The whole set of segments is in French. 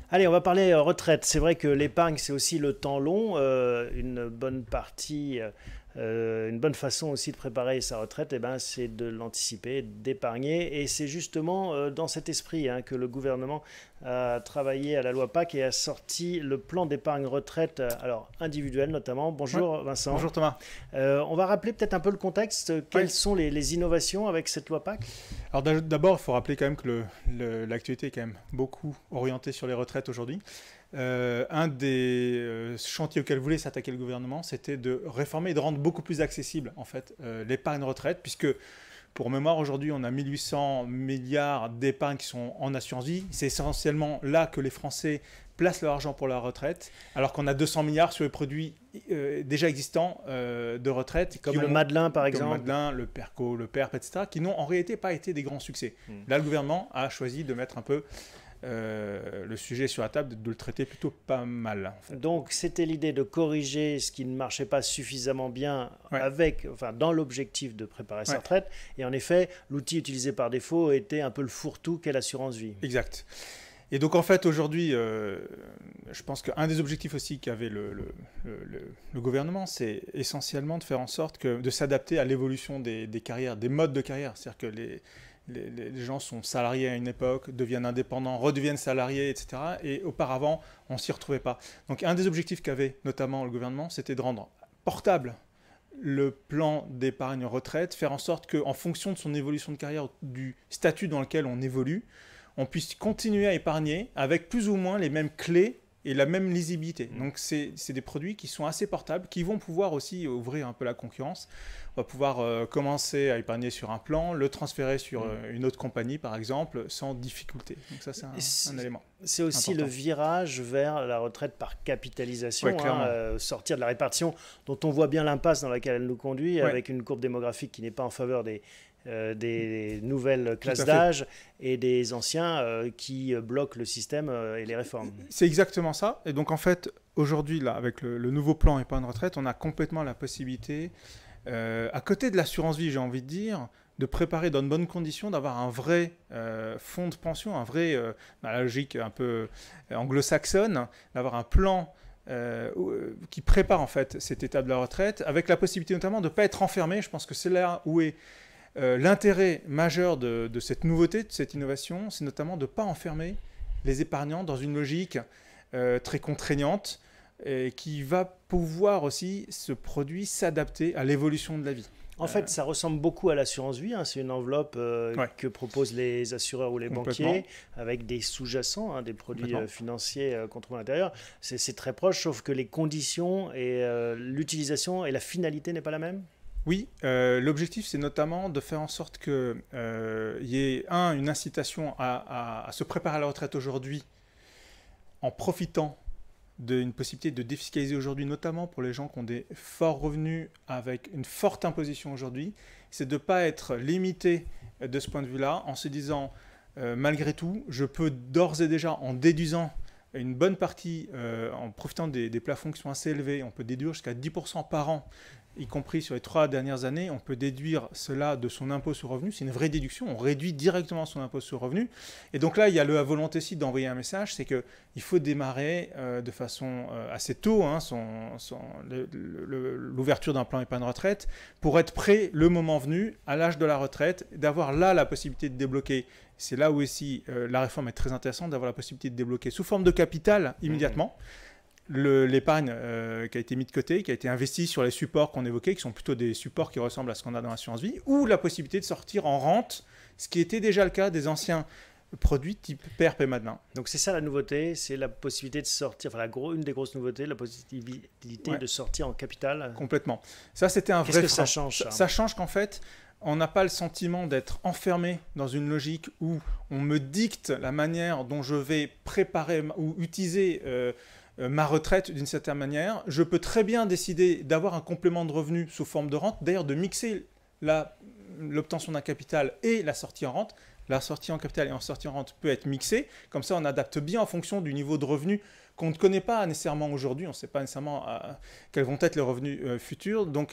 Allez, on va parler retraite. C'est vrai que l'épargne, c'est aussi le temps long. Une bonne partie, une bonne façon aussi de préparer sa retraite, eh ben, c'est de l'anticiper, d'épargner. Et c'est justement dans cet esprit que le gouvernement a travaillé à la loi PAC et a sorti le plan d'épargne retraite, alors individuel notamment. Bonjour Vincent. Bonjour Thomas. On va rappeler peut-être un peu le contexte. Quelles sont les innovations avec cette loi PAC? Alors d'abord, il faut rappeler quand même que l'actualité est quand même beaucoup orientée sur les retraites aujourd'hui. Un des chantiers auxquels voulait s'attaquer le gouvernement, c'était de réformer et de rendre beaucoup plus accessible en fait, l'épargne retraite, puisque pour mémoire, aujourd'hui, on a 1800 milliards d'épargne qui sont en assurance vie. C'est essentiellement là que les Français placent leur argent pour la retraite, alors qu'on a 200 milliards sur les produits déjà existants de retraite. Comme le Madelin, par exemple. Le Madelin, le Perco, le PERP, etc., qui n'ont en réalité pas été des grands succès. Là, le gouvernement a choisi de mettre un peu le sujet sur la table, de le traiter plutôt pas mal. En fait. Donc c'était l'idée de corriger ce qui ne marchait pas suffisamment bien dans l'objectif de préparer sa retraite. Et en effet, l'outil utilisé par défaut était un peu le fourre-tout qu'est l'assurance vie. Exact. Et donc en fait aujourd'hui, je pense qu'un des objectifs aussi qu'avait le gouvernement, c'est essentiellement de faire en sorte de s'adapter à l'évolution des carrières, des modes de carrière. C'est-à-dire que les gens sont salariés à une époque, deviennent indépendants, redeviennent salariés, etc. Et auparavant, on ne s'y retrouvait pas. Donc un des objectifs qu'avait notamment le gouvernement, c'était de rendre portable le plan d'épargne retraite, faire en sorte qu'en fonction de son évolution de carrière, du statut dans lequel on évolue, on puisse continuer à épargner avec plus ou moins les mêmes clés et la même lisibilité. Donc c'est des produits qui sont assez portables, qui vont pouvoir aussi ouvrir un peu la concurrence. On va pouvoir commencer à épargner sur un plan, le transférer sur une autre compagnie par exemple, sans difficulté. Donc ça c'est un élément. C'est aussi important. Le virage vers la retraite par capitalisation, sortir de la répartition dont on voit bien l'impasse dans laquelle elle nous conduit, avec une courbe démographique qui n'est pas en faveur des nouvelles classes d'âge et des anciens qui bloquent le système et les réformes. C'est exactement ça. Et donc en fait, aujourd'hui, là, avec le nouveau plan épargne retraite, on a complètement la possibilité, à côté de l'assurance vie, j'ai envie de dire, de préparer dans de bonnes conditions, d'avoir un vrai fonds de pension, un vrai, la logique un peu anglo-saxonne, d'avoir un plan qui prépare en fait cette étape de la retraite, avec la possibilité notamment de ne pas être enfermé. Je pense que c'est là où est l'intérêt majeur de cette nouveauté, de cette innovation, c'est notamment de ne pas enfermer les épargnants dans une logique très contraignante et qui va pouvoir aussi, ce produit, s'adapter à l'évolution de la vie. En fait, ça ressemble beaucoup à l'assurance vie. C'est une enveloppe que proposent les assureurs ou les banquiers avec des sous-jacents, des produits financiers contrôlés à l'intérieur. C'est très proche, sauf que les conditions et l'utilisation et la finalité n'est pas la même. Oui, l'objectif, c'est notamment de faire en sorte qu'il y ait, une incitation à se préparer à la retraite aujourd'hui en profitant d'une possibilité de défiscaliser aujourd'hui, notamment pour les gens qui ont des forts revenus avec une forte imposition aujourd'hui. C'est de ne pas être limité de ce point de vue-là en se disant, malgré tout, je peux d'ores et déjà, en déduisant une bonne partie, en profitant des plafonds qui sont assez élevés, on peut déduire jusqu'à 10% par an, y compris sur les 3 dernières années, on peut déduire cela de son impôt sur revenu. C'est une vraie déduction, on réduit directement son impôt sur revenu. Et donc là, il y a la volonté aussi d'envoyer un message, c'est qu'il faut démarrer de façon assez tôt l'ouverture d'un plan épargne retraite pour être prêt le moment venu, à l'âge de la retraite, d'avoir là la possibilité de débloquer. C'est là où aussi la réforme est très intéressante, d'avoir la possibilité de débloquer sous forme de capital immédiatement. L'épargne qui a été mis de côté, qui a été investie sur les supports qu'on évoquait, qui sont plutôt des supports qui ressemblent à ce qu'on a dans l'assurance vie, ou la possibilité de sortir en rente, ce qui était déjà le cas des anciens produits type PERP et Madelin. Donc c'est ça la nouveauté, c'est la possibilité de sortir, une des grosses nouveautés, la possibilité de sortir en capital. Complètement. Ça, c'était un vrai frein. Qu'est-ce que ça change, ça ? Ça change qu'en fait, on n'a pas le sentiment d'être enfermé dans une logique où on me dicte la manière dont je vais préparer ou utiliser ma retraite d'une certaine manière. Je peux très bien décider d'avoir un complément de revenu sous forme de rente, d'ailleurs de mixer l'obtention d'un capital et la sortie en rente. La sortie en capital et en sortie en rente peut être mixée, comme ça on adapte bien en fonction du niveau de revenu qu'on ne connaît pas nécessairement aujourd'hui. On ne sait pas nécessairement quels vont être les revenus futurs. Donc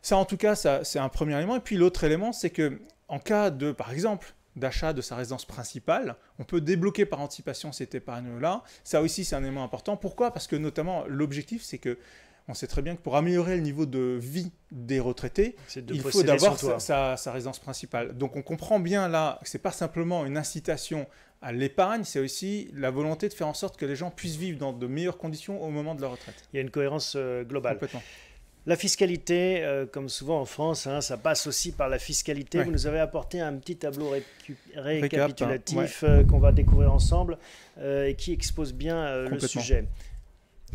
ça, en tout cas, c'est un premier élément. Et puis l'autre élément, c'est qu'en cas de, par exemple, d'achat de sa résidence principale, on peut débloquer par anticipation cette épargne-là. Ça aussi, c'est un élément important. Pourquoi ? Parce que notamment, l'objectif, c'est que on sait très bien que pour améliorer le niveau de vie des retraités, il faut d'abord sa résidence principale. Donc on comprend bien là que ce n'est pas simplement une incitation à l'épargne, c'est aussi la volonté de faire en sorte que les gens puissent vivre dans de meilleures conditions au moment de leur retraite. Il y a une cohérence globale. Complètement. La fiscalité, comme souvent en France, ça passe aussi par la fiscalité. Ouais. Vous nous avez apporté un petit tableau récapitulatif qu'on va découvrir ensemble et qui expose bien le sujet.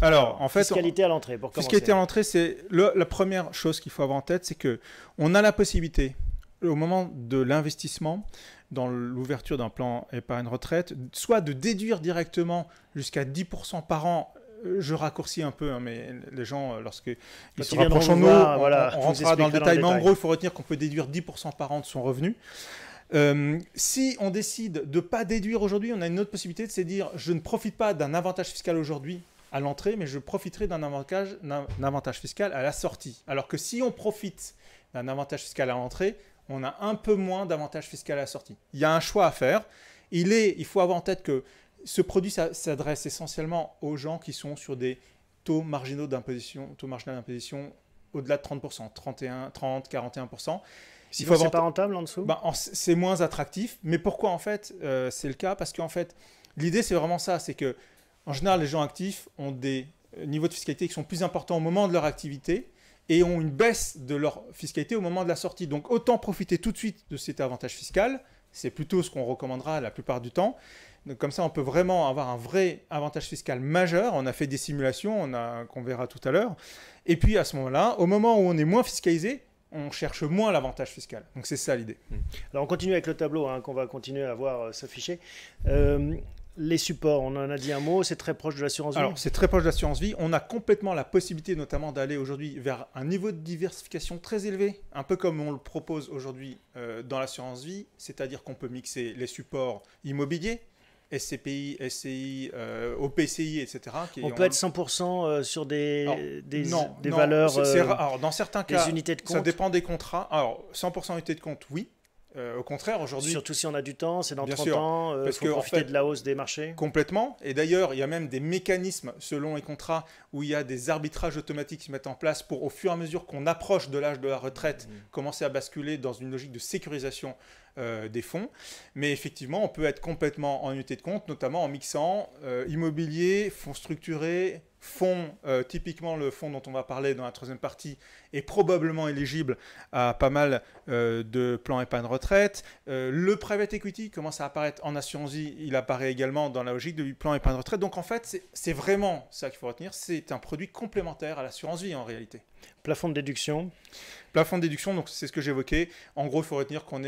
Alors, en fait, fiscalité à l'entrée, pour commencer. Fiscalité à l'entrée, c'est la première chose qu'il faut avoir en tête, c'est qu'on a la possibilité, au moment de l'investissement, dans l'ouverture d'un plan épargne retraite, soit de déduire directement jusqu'à 10% par an. Je raccourcis un peu, mais les gens, lorsqu'ils se rapprochent de nous, on rentrera dans le détail. Mais en gros, il faut retenir qu'on peut déduire 10% par an de son revenu. Si on décide de ne pas déduire aujourd'hui, on a une autre possibilité de se dire je ne profite pas d'un avantage fiscal aujourd'hui à l'entrée, mais je profiterai d'un avantage fiscal à la sortie. Alors que si on profite d'un avantage fiscal à l'entrée, on a un peu moins d'avantage fiscal à la sortie. Il y a un choix à faire. Il faut avoir en tête que ce produit s'adresse essentiellement aux gens qui sont sur des taux marginaux d'imposition, au-delà de 30%, 30, 41%. Si c'est pas rentable en dessous, c'est moins attractif. Mais pourquoi en fait c'est le cas ? Parce qu'en fait, l'idée c'est vraiment ça, c'est que en général, les gens actifs ont des niveaux de fiscalité qui sont plus importants au moment de leur activité et ont une baisse de leur fiscalité au moment de la sortie. Donc, autant profiter tout de suite de cet avantage fiscal. C'est plutôt ce qu'on recommandera la plupart du temps. Donc, comme ça, on peut vraiment avoir un vrai avantage fiscal majeur. On a fait des simulations qu'on verra tout à l'heure. Et puis, à ce moment-là, au moment où on est moins fiscalisé, on cherche moins l'avantage fiscal. Donc, c'est ça l'idée. Alors, on continue avec le tableau qu'on va continuer à voir s'afficher. Les supports, on en a dit un mot, c'est très proche de l'assurance vie. Alors, c'est très proche de l'assurance vie. On a complètement la possibilité, notamment, d'aller aujourd'hui vers un niveau de diversification très élevé, un peu comme on le propose aujourd'hui dans l'assurance vie, c'est-à-dire qu'on peut mixer les supports immobiliers, SCPI, SCI, OPCI, etc. On peut être 100% sur des valeurs, alors, dans certains cas, unités de compte. Ça dépend des contrats. Alors, 100% unités de compte, oui. Au contraire, aujourd'hui... Surtout si on a du temps, c'est dans 30 ans, il faut profiter de la hausse des marchés. Complètement. Et d'ailleurs, il y a même des mécanismes, selon les contrats, où il y a des arbitrages automatiques qui se mettent en place pour, au fur et à mesure qu'on approche de l'âge de la retraite, commencer à basculer dans une logique de sécurisation des fonds. Mais effectivement, on peut être complètement en unité de compte, notamment en mixant immobilier, fonds structurés, fonds, typiquement le fonds dont on va parler dans la troisième partie, est probablement éligible à pas mal de plans épargne retraite. Le private equity commence à apparaître en assurance vie, il apparaît également dans la logique du plan épargne retraite. Donc en fait, c'est vraiment ça qu'il faut retenir, c'est un produit complémentaire à l'assurance vie en réalité. Plafond de déduction. Plafond de déduction, donc c'est ce que j'évoquais. En gros, il faut retenir qu'on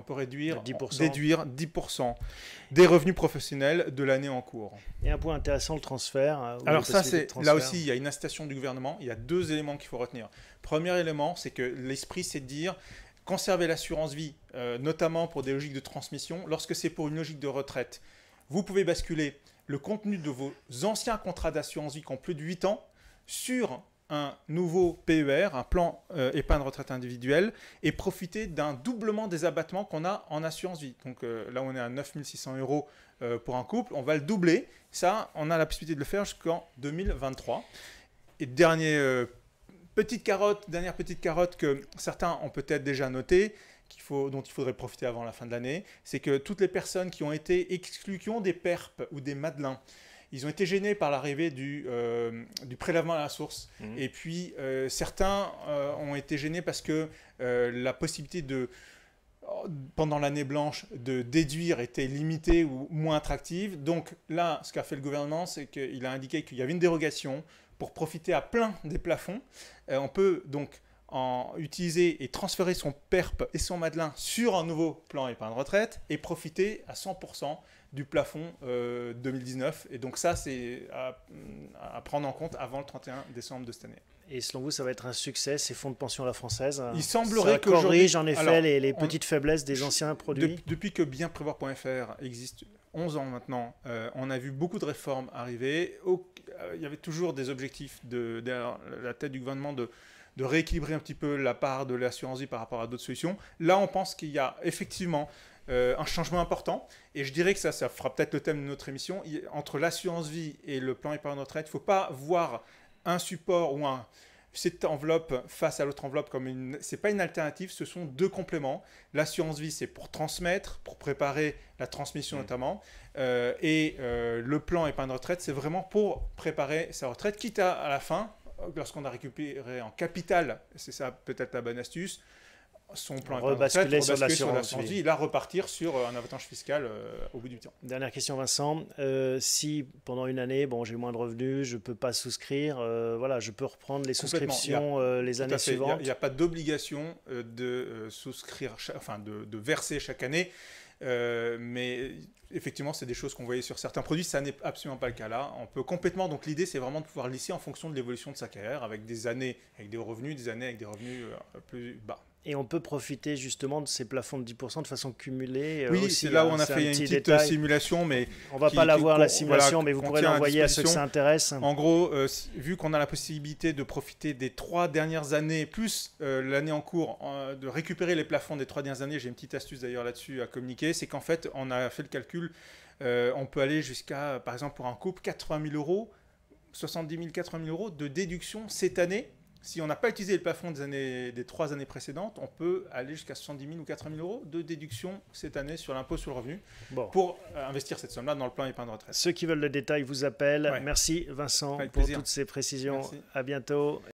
peut déduire 10% des revenus professionnels de l'année en cours. Et un point intéressant, le transfert. Alors ça, là aussi, il y a une incitation du gouvernement. Il y a deux éléments qu'il faut retenir. Premier élément, c'est que l'esprit, c'est de dire conserver l'assurance vie, notamment pour des logiques de transmission. Lorsque c'est pour une logique de retraite, vous pouvez basculer le contenu de vos anciens contrats d'assurance vie qui ont plus de 8 ans sur un nouveau PER, un plan épargne retraite individuelle, et profiter d'un doublement des abattements qu'on a en assurance vie. Donc là, on est à 9 600 € pour un couple. On va le doubler. Ça, on a la possibilité de le faire jusqu'en 2023. Et dernière petite carotte que certains ont peut-être déjà notée, dont il faudrait profiter avant la fin de l'année, c'est que toutes les personnes qui ont été exclues, qui ont des PERP ou des Madelins, ils ont été gênés par l'arrivée du prélèvement à la source. Et puis, certains ont été gênés parce que la possibilité pendant l'année blanche, de déduire était limitée ou moins attractive. Donc là, ce qu'a fait le gouvernement, c'est qu'il a indiqué qu'il y avait une dérogation pour profiter à plein des plafonds. On peut donc utiliser et transférer son PERP et son Madelin sur un nouveau plan épargne retraite et profiter à 100% du plafond 2019. Et donc ça, c'est à prendre en compte avant le 31 décembre de cette année. Et selon vous, ça va être un succès, ces fonds de pension à la française? Il semblerait que corrige en effet les petites faiblesses des anciens produits. Depuis que bienprévoir.fr existe 11 ans maintenant, on a vu beaucoup de réformes arriver. Il y avait toujours des objectifs derrière la tête du gouvernement de rééquilibrer un petit peu la part de l'assurance vie par rapport à d'autres solutions. Là, on pense qu'il y a effectivement un changement important. Et je dirais que ça fera peut-être le thème de notre émission. Entre l'assurance vie et le plan épargne retraite, il ne faut pas voir un support ou cette enveloppe face à l'autre enveloppe comme c'est pas une alternative, ce sont deux compléments. L'assurance vie, c'est pour transmettre, pour préparer la transmission notamment, et le plan épargne retraite, c'est vraiment pour préparer sa retraite, quitte à la fin, lorsqu'on a récupéré en capital, c'est ça peut-être la bonne astuce, son plan épargne retraite, rebasculer sur l'assurance vie, là repartir sur un avantage fiscal au bout du temps. Dernière question, Vincent. Si pendant une année, j'ai moins de revenus, je ne peux pas souscrire, voilà, je peux reprendre les souscriptions les années suivantes. Il n'y a pas d'obligation de souscrire, de verser chaque année. Mais effectivement, c'est des choses qu'on voyait sur certains produits. Ça n'est absolument pas le cas là. On peut complètement. Donc l'idée, c'est vraiment de pouvoir lisser en fonction de l'évolution de sa carrière, avec des années avec des revenus, des années avec des revenus plus bas. Et on peut profiter justement de ces plafonds de 10% de façon cumulée. Oui, aussi, c'est là où on a fait une petite simulation, mais on va pas la voir la simulation, mais vous pourrez l'envoyer à ceux que ça intéresse. En gros, vu qu'on a la possibilité de profiter des 3 dernières années plus l'année en cours, de récupérer les plafonds des 3 dernières années, j'ai une petite astuce d'ailleurs là-dessus à communiquer, c'est qu'en fait, on a fait le calcul, on peut aller jusqu'à, par exemple, pour un couple, 80 000 euros, 70 000, 80 000 euros de déduction cette année. Si on n'a pas utilisé le plafond des 3 années précédentes, on peut aller jusqu'à 70 000 ou 80 000 euros de déduction cette année sur l'impôt sur le revenu pour investir cette somme-là dans le plan épargne retraite. Ceux qui veulent le détail vous appellent. Ouais. Merci Vincent pour toutes ces précisions. Merci. À bientôt.